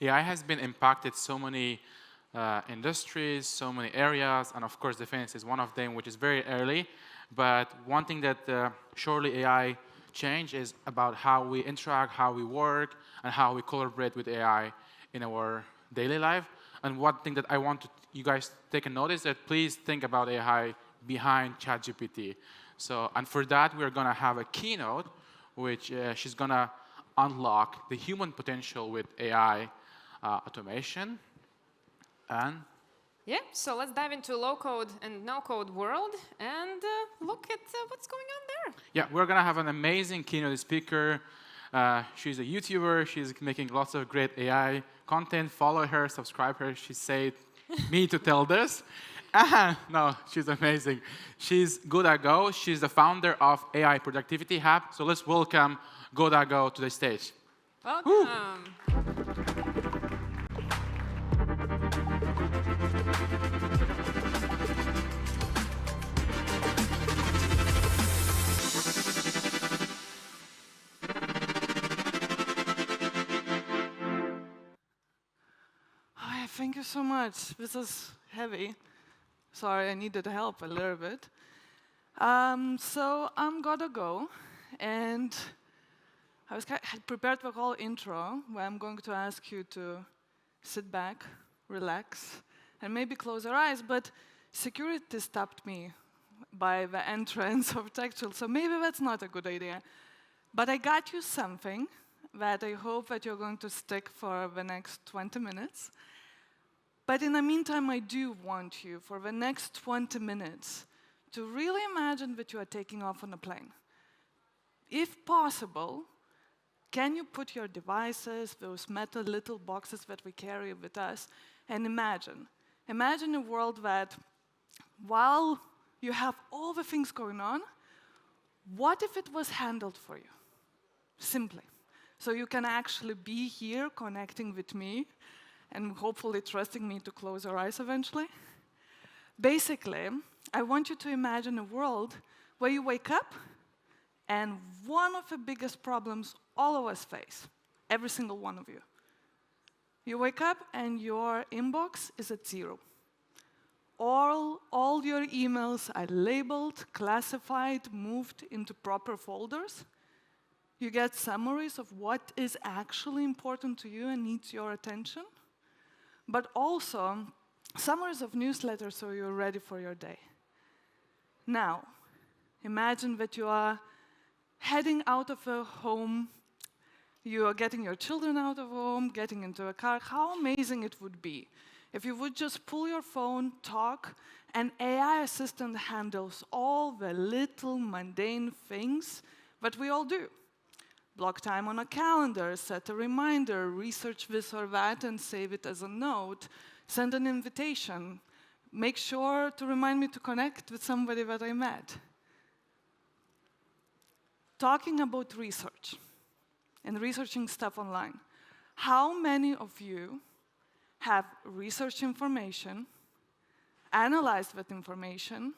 AI has been impacted so many industries, so many areas, and of course defense is one of them, which is very early. But one thing that surely AI change is about how we interact, how we work, and how we collaborate with AI in our daily life. And one thing that I want you guys to take a notice that please think about AI behind ChatGPT. So, and for that, we're going to have a keynote, which she's going to unlock the human potential with AI automation. And yeah, so let's dive into low-code and no-code world and look at what's going on there. Yeah, we're going to have an amazing keynote speaker. She's a YouTuber. She's making lots of great AI content. Follow her, subscribe her. She said me to tell this. No, she's amazing. She's Go.Go. She's the founder of AI Productivity Hub. So let's welcome Go.Go to the stage. Welcome. Woo. Hi, thank you so much. This is heavy. Sorry, I needed help a little bit. So I'm Go.Go, and I had prepared the whole intro where I'm going to ask you to sit back, relax, and maybe close your eyes, but security stopped me by the entrance of Textual, so maybe that's not a good idea. But I got you something that I hope that you're going to stick for the next 20 minutes. But in the meantime, I do want you, for the next 20 minutes, to really imagine that you are taking off on a plane. If possible, can you put your devices, those metal little boxes that we carry with us, and imagine. Imagine a world that, while you have all the things going on, what if it was handled for you? Simply. So you can actually be here connecting with me, and hopefully trusting me to close your eyes eventually. Basically, I want you to imagine a world where you wake up, and one of the biggest problems all of us face, every single one of you. You wake up and your inbox is at 0. All your emails are labeled, classified, moved into proper folders. You get summaries of what is actually important to you and needs your attention. But also summaries of newsletters so you're ready for your day. Now, imagine that you are heading out of a home, you are getting your children out of home, getting into a car. How amazing it would be if you would just pull your phone, talk, and AI assistant handles all the little mundane things that we all do. Block time on a calendar, set a reminder, research this or that and save it as a note, send an invitation, make sure to remind me to connect with somebody that I met. Talking about research and researching stuff online, how many of you have researched information, analyzed that information,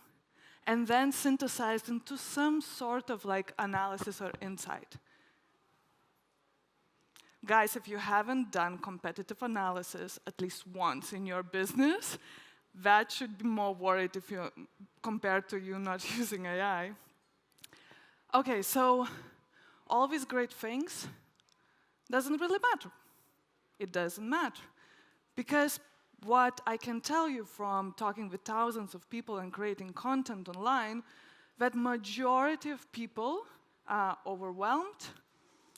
and then synthesized into some sort of like analysis or insight? Guys, if you haven't done competitive analysis at least once in your business, that should be more worried if you compared to you not using AI. Okay, so all these great things doesn't really matter. It doesn't matter. Because what I can tell you from talking with thousands of people and creating content online, that majority of people are overwhelmed,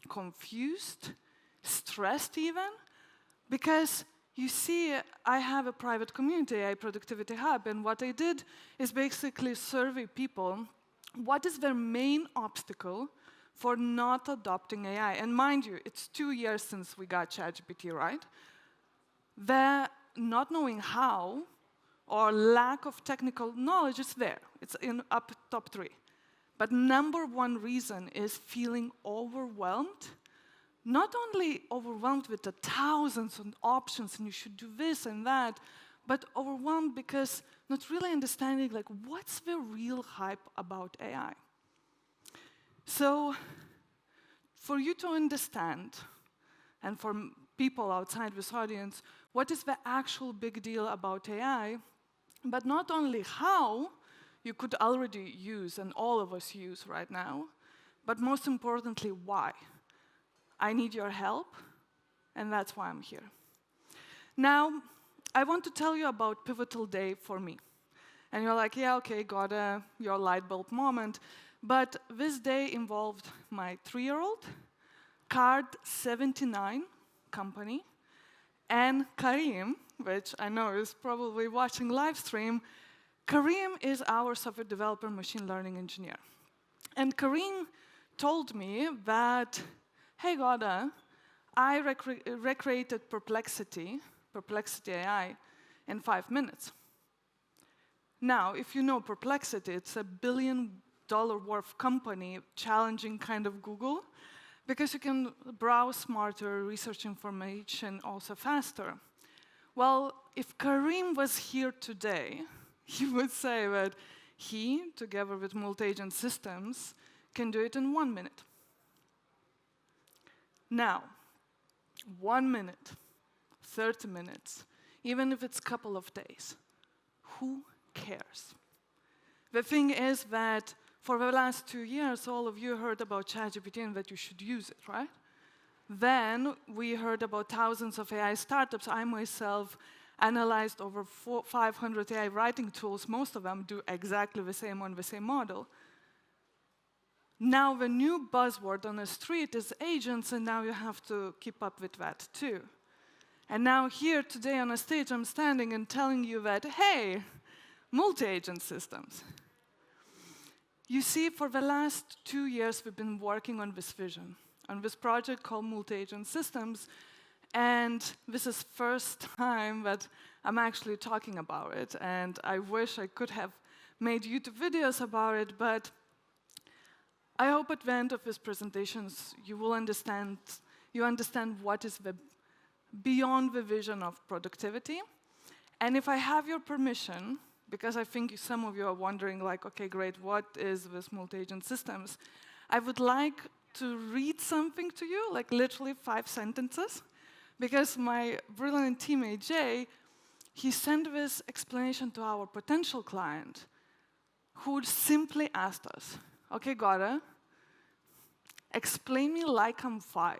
confused, stressed even, because you see, I have a private community, AI Productivity Hub, and what I did is basically survey people what is their main obstacle for not adopting AI. And mind you, it's 2 years since we got ChatGPT, right? The not knowing how or lack of technical knowledge is there. It's in top 3. But #1 reason is feeling overwhelmed. Not only overwhelmed with the thousands of options and you should do this and that, but overwhelmed because not really understanding like what's the real hype about AI. So for you to understand and for people outside this audience what is the actual big deal about AI, but not only how you could already use, and all of us use right now, but most importantly, why. I need your help, and that's why I'm here. Now, I want to tell you about pivotal day for me. And you're like, yeah, okay, got your light bulb moment. But this day involved my 3-year-old, Card79 company, and Karim, which I know is probably watching live stream. Karim is our software developer, machine learning engineer. And Karim told me that, hey, Goda, I recreated Perplexity AI, in 5 minutes. Now, if you know Perplexity, it's a $1 billion worth company challenging kind of Google, because you can browse smarter, research information also faster. Well, if Karim was here today, he would say that he, together with multi-agent systems, can do it in 1 minute. Now, 1 minute, 30 minutes, even if it's a couple of days, who cares? The thing is that for the last 2 years, all of you heard about ChatGPT and that you should use it, right? Then we heard about thousands of AI startups. I myself analyzed over 500 AI writing tools. Most of them do exactly the same on the same model. Now the new buzzword on the street is agents, and now you have to keep up with that too. And now here today on a stage, I'm standing and telling you that, hey, multi-agent systems. You see, for the last 2 years, we've been working on this vision, on this project called Multi-Agent Systems, and this is first time that I'm actually talking about it, and I wish I could have made YouTube videos about it, but I hope at the end of these presentations you will understand what is beyond the vision of productivity. And if I have your permission, because I think some of you are wondering, like, okay, great, what is this multi-agent systems? I would like to read something to you, like literally 5 sentences, because my brilliant teammate, Jay, he sent this explanation to our potential client, who simply asked us, okay, Goda, explain me like I'm 5.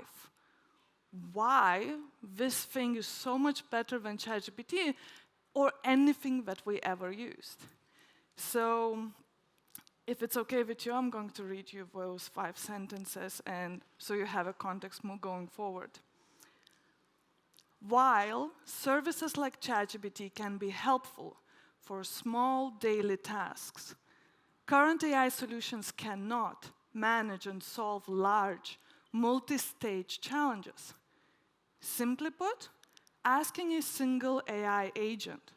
Why this thing is so much better than ChatGPT or anything that we ever used. So if it's okay with you, I'm going to read you those 5 sentences, and so you have a context more going forward. While services like ChatGPT can be helpful for small daily tasks, current AI solutions cannot manage and solve large, multi-stage challenges. Simply put, asking a single AI agent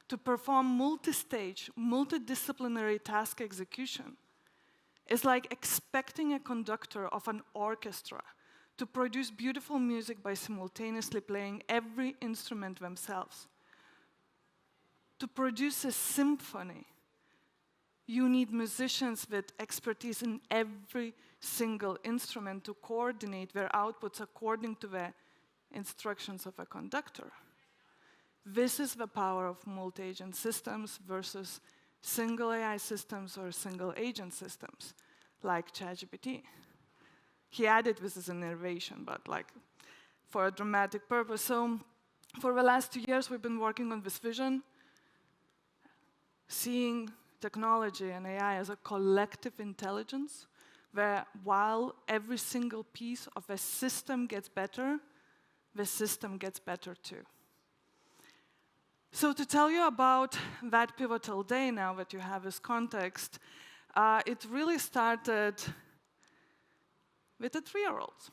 to perform multi-stage, multidisciplinary task execution is like expecting a conductor of an orchestra to produce beautiful music by simultaneously playing every instrument themselves. To produce a symphony, you need musicians with expertise in every single instrument to coordinate their outputs according to the instructions of a conductor. This is the power of multi-agent systems versus single AI systems or single agent systems, like ChatGPT. He added this as an innovation, but like for a dramatic purpose. So for the last 2 years, we've been working on this vision, seeing technology and AI as a collective intelligence, where while every single piece of a system gets better, the system gets better too. So to tell you about that pivotal day now that you have this context, it really started with a 3-year-old.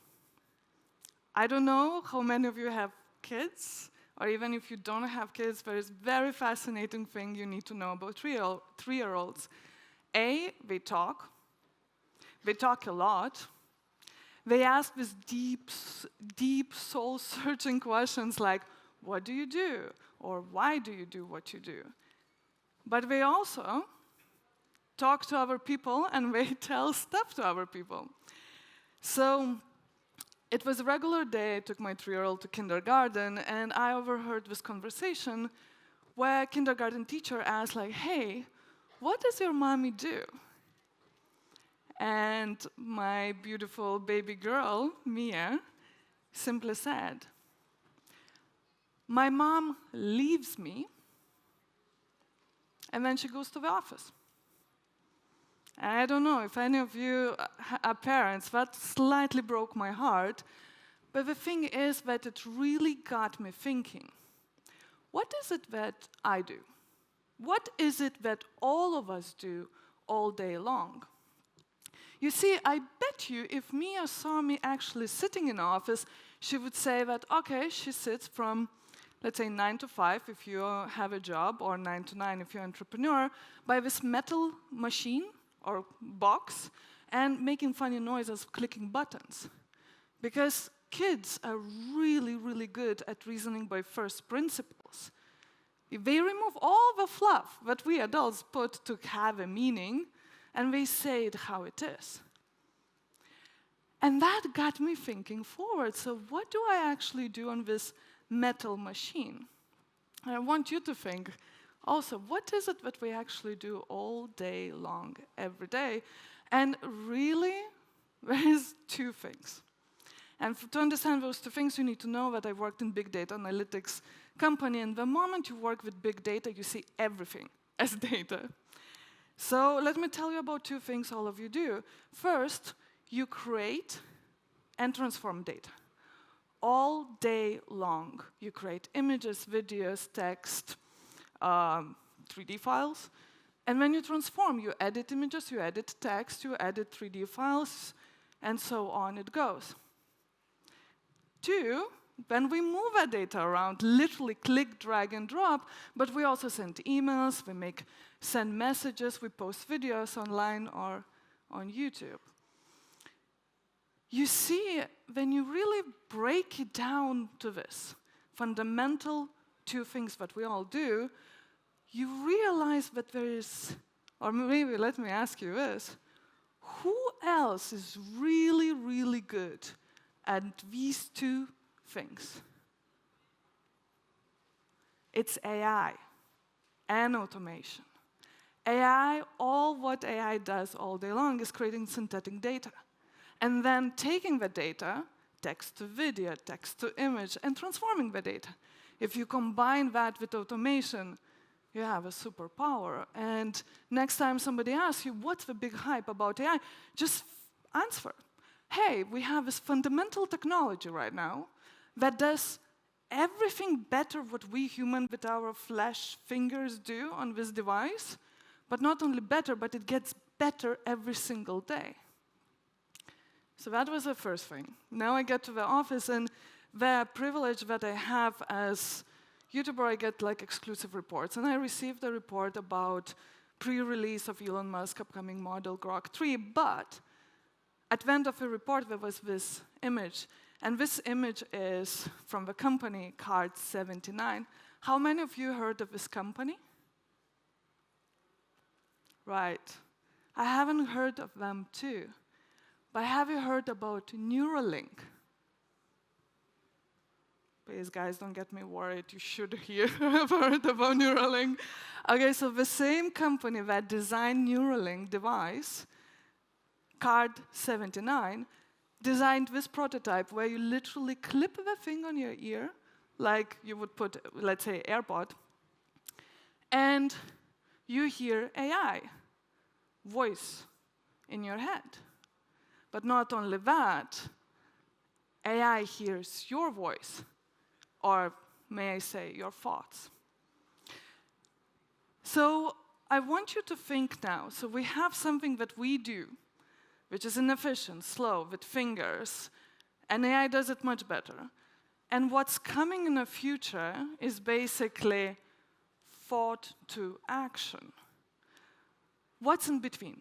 I don't know how many of you have kids, or even if you don't have kids, there is a very fascinating thing you need to know about 3-year-olds. A, they talk a lot. They ask these deep, soul-searching questions like, what do you do? Or why do you do what you do? But they also talk to other people, and they tell stuff to other people. So It was a regular day. I took my 3-year-old to kindergarten, and I overheard this conversation where a kindergarten teacher asked, like, hey, what does your mommy do? And my beautiful baby girl, Mia, simply said, my mom leaves me, and then she goes to the office. And I don't know if any of you are parents, that slightly broke my heart. But the thing is that it really got me thinking, what is it that I do? What is it that all of us do all day long? You see, I bet you if Mia saw me actually sitting in the office, she would say that, okay, she sits from, let's say, 9 to 5 if you have a job, or 9 to 9 if you're an entrepreneur, by this metal machine or box and making funny noises, clicking buttons. Because kids are really, really good at reasoning by first principles. If they remove all the fluff that we adults put to have a meaning, and they say it how it is. And that got me thinking forward. So what do I actually do on this metal machine? And I want you to think also, what is it that we actually do all day long, every day? And really, there is 2 things. And to understand those 2 things, you need to know that I worked in big data analytics company, and the moment you work with big data, you see everything as data. So let me tell you about 2 things all of you do. First, you create and transform data. All day long, you create images, videos, text, 3D files. And when you transform, you edit images, you edit text, you edit 3D files, and so on it goes. 2, when we move our data around, literally click, drag, and drop, but we also send emails, we send messages, we post videos online or on YouTube. You see, when you really break it down to this fundamental 2 things that we all do, you realize that there is, or maybe let me ask you this, who else is really, really good at these 2 things? It's AI and automation. AI, all what AI does all day long is creating synthetic data. And then taking the data, text to video, text to image, and transforming the data. If you combine that with automation, you have a superpower. And next time somebody asks you, what's the big hype about AI? Just answer. Hey, we have this fundamental technology right now that does everything better what we human with our flesh fingers do on this device, but not only better, but it gets better every single day. So that was the first thing. Now I get to the office, and the privilege that I have as YouTuber, I get like exclusive reports. And I received a report about pre-release of Elon Musk's upcoming model Grok 3, but at the end of the report, there was this image. And this image is from the company Cart79. How many of you heard of this company? Right. I haven't heard of them too. But have you heard about Neuralink? Please, guys, don't get me worried. You should have heard about Neuralink. Okay, so the same company that designed Neuralink device, Cart79, designed this prototype where you literally clip the thing on your ear, like you would put, let's say, AirPod, and you hear AI voice in your head. But not only that, AI hears your voice, or may I say, your thoughts. So I want you to think now. So we have something that we do, which is inefficient, slow, with fingers, and AI does it much better. And what's coming in the future is basically thought to action. What's in between?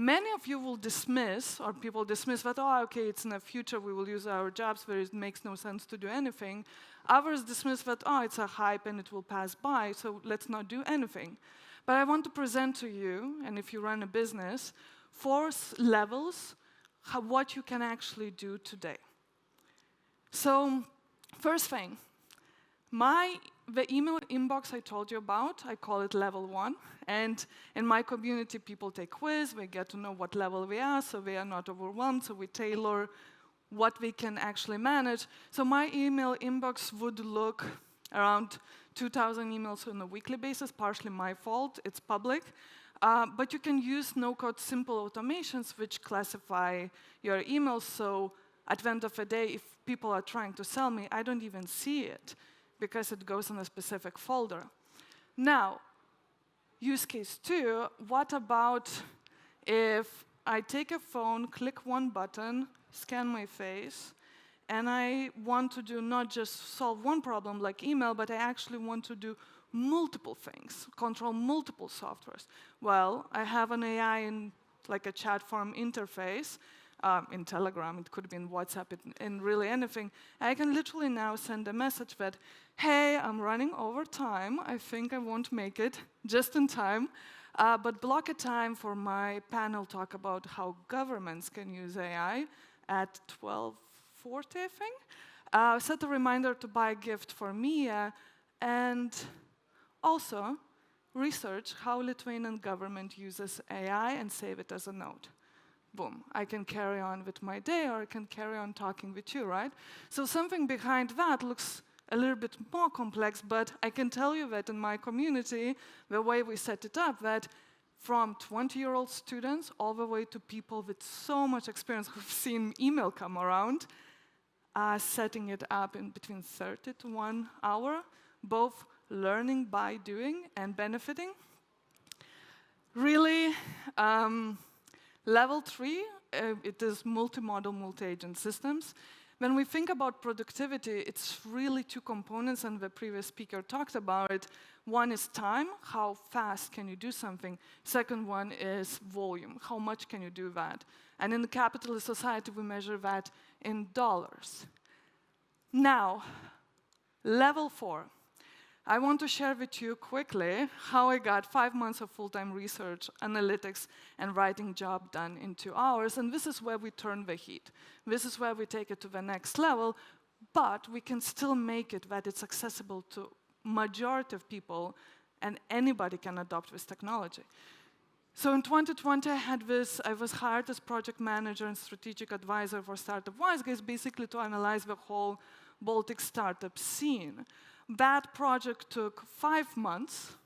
Many of you will dismiss, or people dismiss that, oh, okay, it's in the future, we will use our jobs where it makes no sense to do anything. Others dismiss that, oh, it's a hype and it will pass by, so let's not do anything. But I want to present to you, and if you run a business, 4 levels, what you can actually do today. So, first thing, the email inbox I told you about, I call it level 1. And in my community, people take quiz, they get to know what level we are, so they are not overwhelmed, so we tailor what we can actually manage. So my email inbox would look around 2,000 emails on a weekly basis, partially my fault, it's public. But you can use no-code simple automations which classify your emails, so at the end of the day, if people are trying to sell me, I don't even see it, because it goes in a specific folder. Now, use case 2, what about if I take a phone, click one button, scan my face, and I want to do not just solve one problem like email, but I actually want to do multiple things, control multiple softwares. Well, I have an AI in like a chat form interface, in Telegram, it could be in WhatsApp, in really anything. I can literally now send a message that, hey, I'm running over time. I think I won't make it just in time. But block a time for my panel talk about how governments can use AI at 12:40, I think. Set a reminder to buy a gift for Mia. And also, research how Lithuanian government uses AI and save it as a note. Boom, I can carry on with my day, or I can carry on talking with you, right? So something behind that looks a little bit more complex, but I can tell you that in my community, the way we set it up, that from 20-year-old students all the way to people with so much experience who've seen email come around, setting it up in between 30 to 1 hour, both learning by doing and benefiting. Really, level 3, it is multi-model, multi-agent systems. When we think about productivity, it's really 2 components, and the previous speaker talked about it. One is time, how fast can you do something? Second one is volume, how much can you do that? And in the capitalist society, we measure that in dollars. Now, level 4. I want to share with you quickly how I got 5 months of full-time research, analytics, and writing job done in 2 hours. And this is where we turn the heat. This is where we take it to the next level, but we can still make it that it's accessible to majority of people, and anybody can adopt this technology. So in 2020, I was hired as project manager and strategic advisor for Startup WiseGuys, basically to analyze the whole Baltic startup scene. That project took 5 months,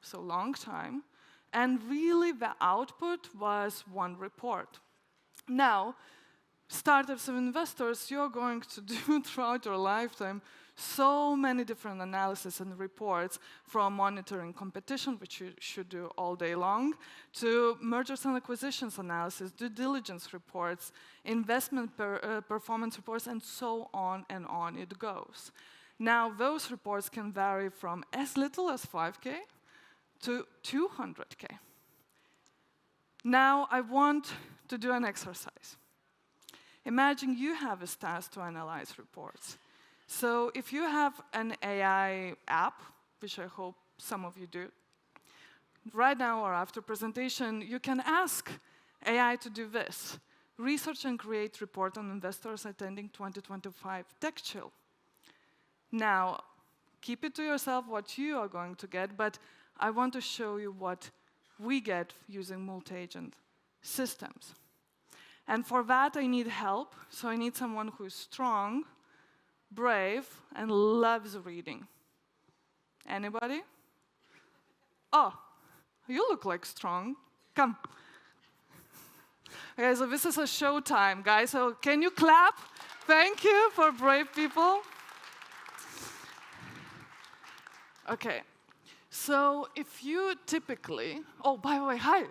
so long time, and really the output was 1 report. Now, startups and investors, you're going to do throughout your lifetime so many different analysis and reports, from monitoring competition, which you should do all day long, to mergers and acquisitions analysis, due diligence reports, investment performance reports, and so on it goes. Now, those reports can vary from as little as 5K to 200K. Now, I want to do an exercise. Imagine you have a task to analyze reports. So if you have an AI app, which I hope some of you do, right now or after presentation, you can ask AI to do this. Research and create report on investors attending 2025 TechChill. Now, keep it to yourself what you are going to get, but I want to show you what we get using multi-agent systems. And for that, I need help. So I need someone who is strong, brave, and loves reading. Anybody? Oh, you look like strong. Come. Okay, so this is a show time, guys. So can you clap? Thank you for brave people. Okay, so if you typically, oh, by the way, hi.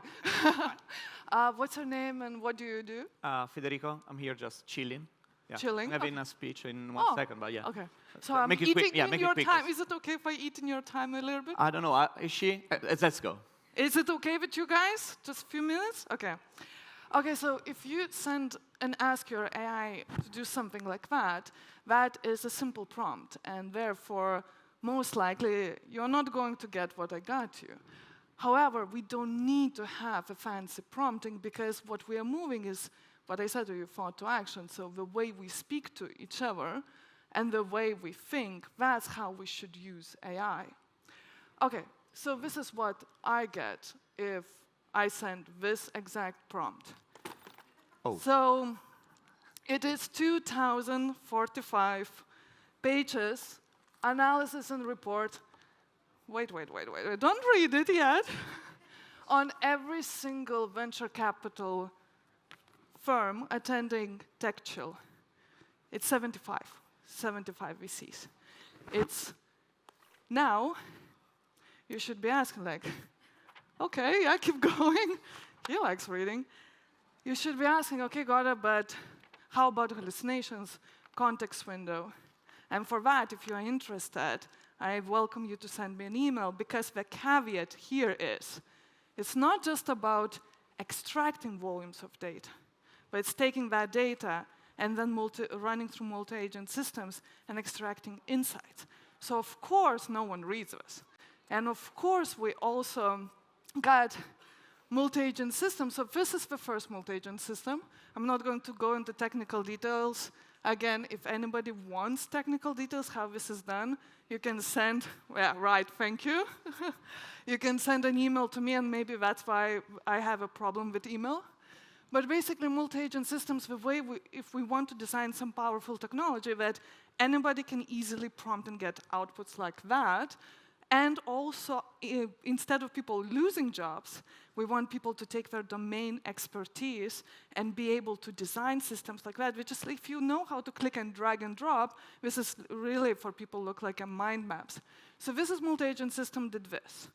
What's your name and what do you do? Federico, I'm here just chilling. Yeah. Chilling? I'm having a speech in 1 second, but yeah. Okay. So I'm make it eating quick. Yeah, in make your it quick. time. Is it okay if I eat in your time a little bit? I don't know. Is she? Let's go. Is it okay with you guys? Just a few minutes? Okay. Okay, so if you send and ask your AI to do something like that, that is a simple prompt, and therefore, most likely, you're not going to get what I got you. However, we don't need to have a fancy prompting, because what we are moving is what I said to you, thought to action. So the way we speak to each other and the way we think, that's how we should use AI. Okay, so this is what I get if I send this exact prompt. Oh. So it is 2,045 pages, analysis and report. Wait, don't read it yet. On every single venture capital firm attending TechChill. It's 75 VCs. It's now, you should be asking like, okay, yeah, keep going. He likes reading. You should be asking, okay, Goda, but how about hallucinations, context window? And for that, if you are interested, I welcome you to send me an email, because the caveat here is, it's not just about extracting volumes of data, but it's taking that data and then running through multi-agent systems and extracting insights. So of course, no one reads this. And of course, we also got multi-agent systems. So this is the first multi-agent system. I'm not going to go into technical details. Again, if anybody wants technical details, how this is done, you can send, yeah, right, thank you. You can send an email to me, and maybe that's why I have a problem with email. But basically, multi-agent systems, the way if we want to design some powerful technology that anybody can easily prompt and get outputs like that, and also, instead of people losing jobs, we want people to take their domain expertise and be able to design systems like that, which is, if you know how to click and drag and drop, this is really, for people, look like a mind maps. So this is multi-agent system did this.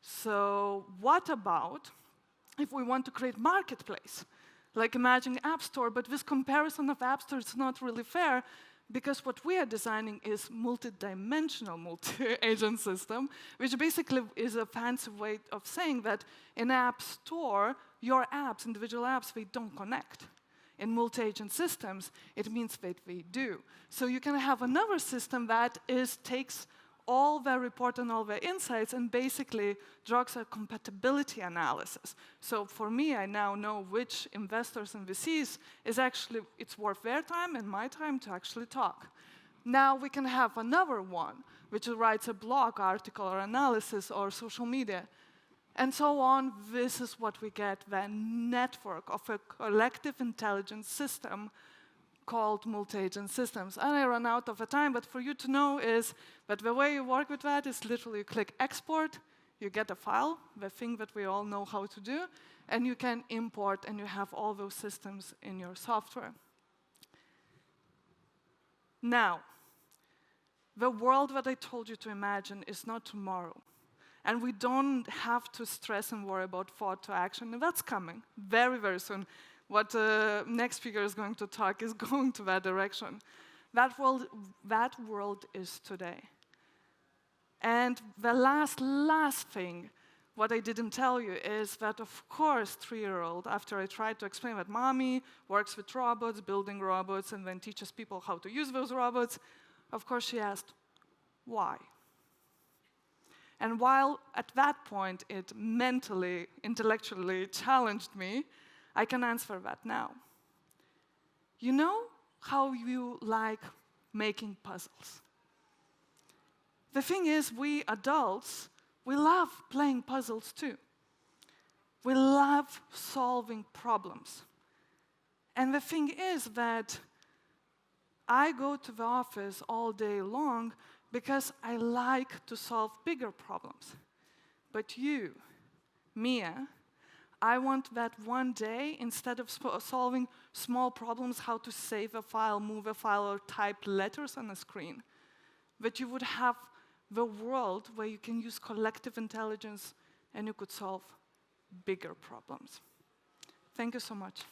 So what about if we want to create marketplace? Like imagine App Store, but this comparison of App Store is not really fair, because what we are designing is multi-dimensional multi-agent system, which basically is a fancy way of saying that in App Store, your apps, individual apps, they don't connect. In multi-agent systems, it means that they do. So you can have another system that takes all the report and all the insights and basically draws a compatibility analysis. So for me, I now know which investors and VCs is actually, it's worth their time and my time to actually talk. Now we can have another one, which writes a blog article or analysis or social media. And so on. This is what we get, the network of a collective intelligence system called multi-agent systems. And I run out of time, but for you to know is that the way you work with that is literally you click export, you get a file, the thing that we all know how to do, and you can import, and you have all those systems in your software. Now, the world that I told you to imagine is not tomorrow. And we don't have to stress and worry about thought to action, and that's coming very, very soon. What next speaker is going to talk is going to that direction. That world is today. And the last thing, what I didn't tell you is that, of course, 3-year-old, after I tried to explain that mommy works with robots, building robots, and then teaches people how to use those robots, of course she asked, why? And while at that point it mentally, intellectually challenged me, I can answer that now. You know how you like making puzzles? The thing is, we adults, we love playing puzzles too. We love solving problems. And the thing is that I go to the office all day long because I like to solve bigger problems. But you, Mia, I want that one day, instead of solving small problems, how to save a file, move a file, or type letters on a screen, that you would have the world where you can use collective intelligence and you could solve bigger problems. Thank you so much.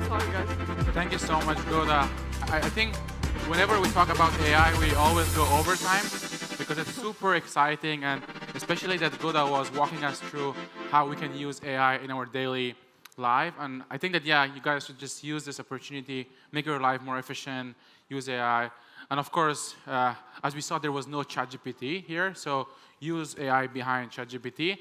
Sorry, guys. Thank you so much, Goda. I think whenever we talk about AI, we always go overtime because it's super exciting, and especially that Goda was walking us through how we can use AI in our daily life. And I think that, yeah, you guys should just use this opportunity, make your life more efficient, use AI. And of course, as we saw, there was no ChatGPT here, so use AI behind ChatGPT.